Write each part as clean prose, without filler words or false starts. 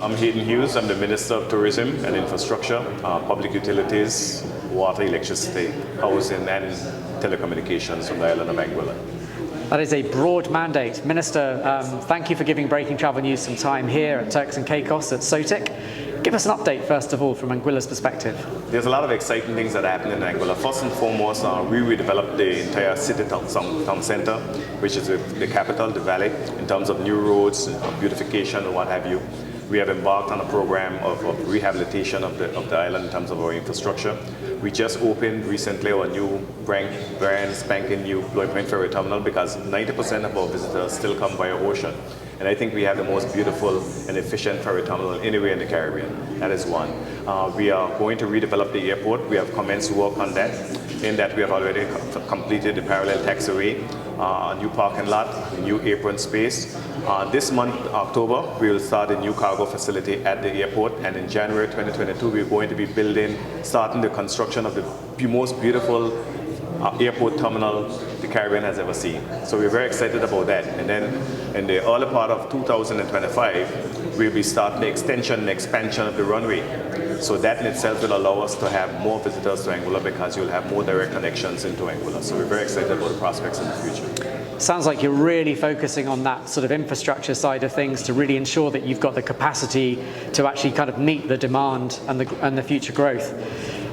I'm Haydn Hughes. I'm the Minister of Tourism and Infrastructure, Public Utilities, Water, Electricity, Housing and Telecommunications from the island of Anguilla. That is a broad mandate. Minister, thank you for giving Breaking Travel News some time here at Turks and Caicos at SOTIC. Give us an update, first of all, from Anguilla's perspective. There's a lot of exciting things that happen in Anguilla. First and foremost, we redeveloped the entire city town center, which is the capital, the valley, in terms of new roads, beautification, and what have you. We have embarked on a program of rehabilitation of the island in terms of our infrastructure. We just opened recently our new brand spanking new Lloyd Point Ferry Terminal because 90% of our visitors still come via ocean. And I think we have the most beautiful and efficient ferry terminal anywhere in the Caribbean. That is one. We are going to redevelop the airport. We have commenced work on that. In that we have already completed the parallel taxiway, a new parking lot, a new apron space. This month, October, we will start a new cargo facility at the airport, and in January 2022, we're going to be starting the construction of the most beautiful airport terminal the Caribbean has ever seen. So we're very excited about that. And then in the early part of 2025, we'll be starting the extension and expansion of the runway. So that in itself will allow us to have more visitors to Anguilla because you'll have more direct connections into Anguilla. So we're very excited about the prospects in the future. Sounds like you're really focusing on that sort of infrastructure side of things to really ensure that you've got the capacity to actually kind of meet the demand and the future growth.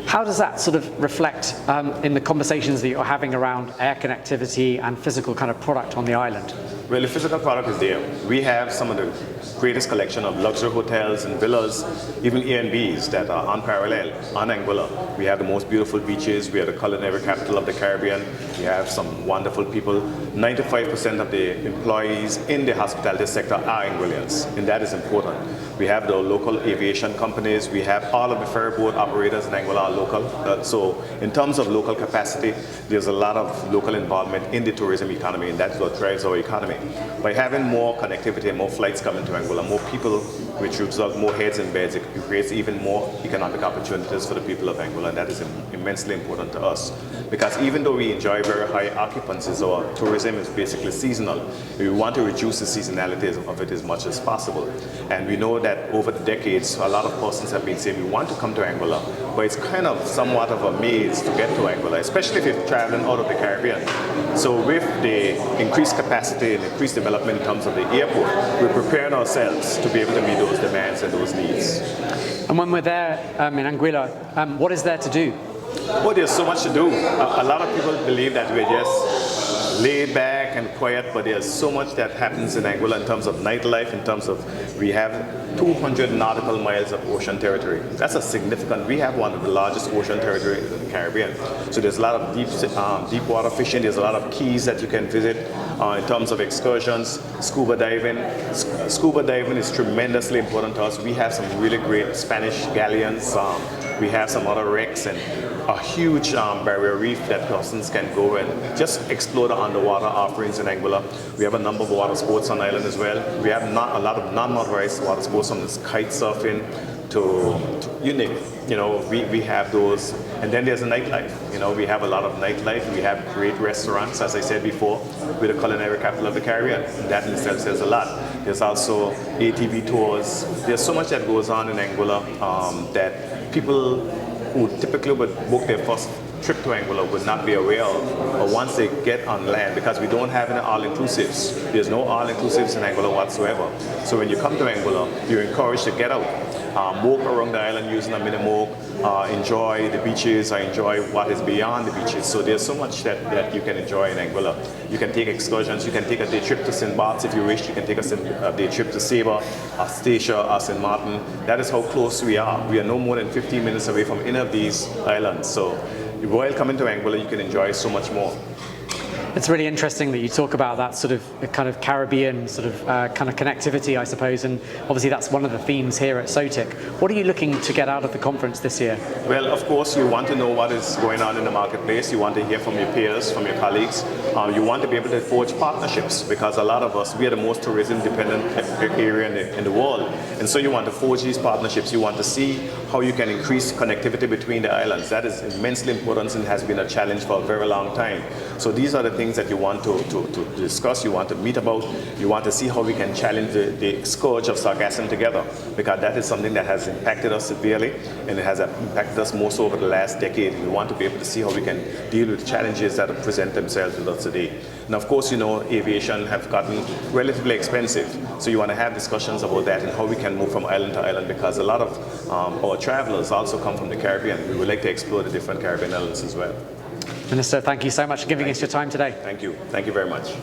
How does that sort of reflect in the conversations that you're having around air connectivity and physical kind of product on the island? Well, the physical product is there. We have some of the greatest collection of luxury hotels and villas, even Airbnbs that are unparalleled on Anguilla. We have the most beautiful beaches. We are the culinary capital of the Caribbean. We have some wonderful people. 95% of the employees in the hospitality sector are Anguillas, and that is important. We have the local aviation companies. We have all of the ferry boat operators in Anguilla are local. So in terms of local capacity, there's a lot of local involvement in the tourism economy, and that's what drives our economy. By having more connectivity and more flights coming to Anguilla, more people, which result more heads and beds, it creates even more economic opportunities for the people of Anguilla, and that is immensely important to us. Because even though we enjoy very high occupancies, our tourism is basically seasonal. We want to reduce the seasonality of it as much as possible. And we know that over the decades, a lot of persons have been saying we want to come to Anguilla, but it's kind of somewhat of a maze to get to Anguilla, especially if you're traveling out of the Caribbean. So with the increased capacity and increased development in terms of the airport, we're preparing ourselves to be able to meet those demands and those needs. And when we're there in Anguilla, what is there to do? Well, there's so much to do. A lot of people believe that we're just laid back and quiet, but there's so much that happens in Anguilla in terms of nightlife, in terms of we have 200 nautical miles of ocean territory. That's a significant, we have one of the largest ocean territories in the Caribbean. So there's a lot of deep water fishing, there's a lot of keys that you can visit in terms of excursions, scuba diving. Scuba diving is tremendously important to us. We have some really great Spanish galleons. We have some other wrecks and a huge barrier reef that persons can go and just explore the underwater offerings in Anguilla. We have a number of water sports on the island as well. We have a lot of non-motorized water sports, from this kite surfing to you name it. You know, we have those. And then there's a nightlife. You know, we have a lot of nightlife. We have great restaurants, as I said before. We're the culinary capital of the Caribbean. That in itself says a lot. There's also ATV tours. There's so much that goes on in Anguilla that people who typically would book their first trip to Anguilla would not be aware of, or once they get on land, because we don't have any all-inclusives. There's no all-inclusives in Anguilla whatsoever. So when you come to Anguilla, you're encouraged to get out, walk around the island using a mini-moke, enjoy the beaches, or enjoy what is beyond the beaches. So there's so much that you can enjoy in Anguilla. You can take excursions, you can take a day trip to St. Bart's if you wish, you can take a day trip to Saba, Statia, or St. Martin. That is how close we are. We are no more than 15 minutes away from any of these islands. So while coming to Anguilla, you can enjoy so much more. It's really interesting that you talk about that sort of kind of Caribbean sort of kind of connectivity, I suppose, and obviously that's one of the themes here at SOTIC. What are you looking to get out of the conference this year? Well, of course, you want to know what is going on in the marketplace. You want to hear from your peers, from your colleagues. You want to be able to forge partnerships, because a lot of us, we are the most tourism-dependent area in the world. And so you want to forge these partnerships. You want to see how you can increase connectivity between the islands. That is immensely important and has been a challenge for a very long time. So these are the things that you want to discuss, you want to meet about, you want to see how we can challenge the scourge of sargassum together, because that is something that has impacted us severely, and it has impacted us most over the last decade. We want to be able to see how we can deal with challenges that present themselves with us today. And of course, you know, aviation have gotten relatively expensive. So you want to have discussions about that and how we can move from island to island, because a lot of our travelers also come from the Caribbean. We would like to explore the different Caribbean islands as well. Minister, thank you so much for giving us your time today. Thank you. Thank you very much.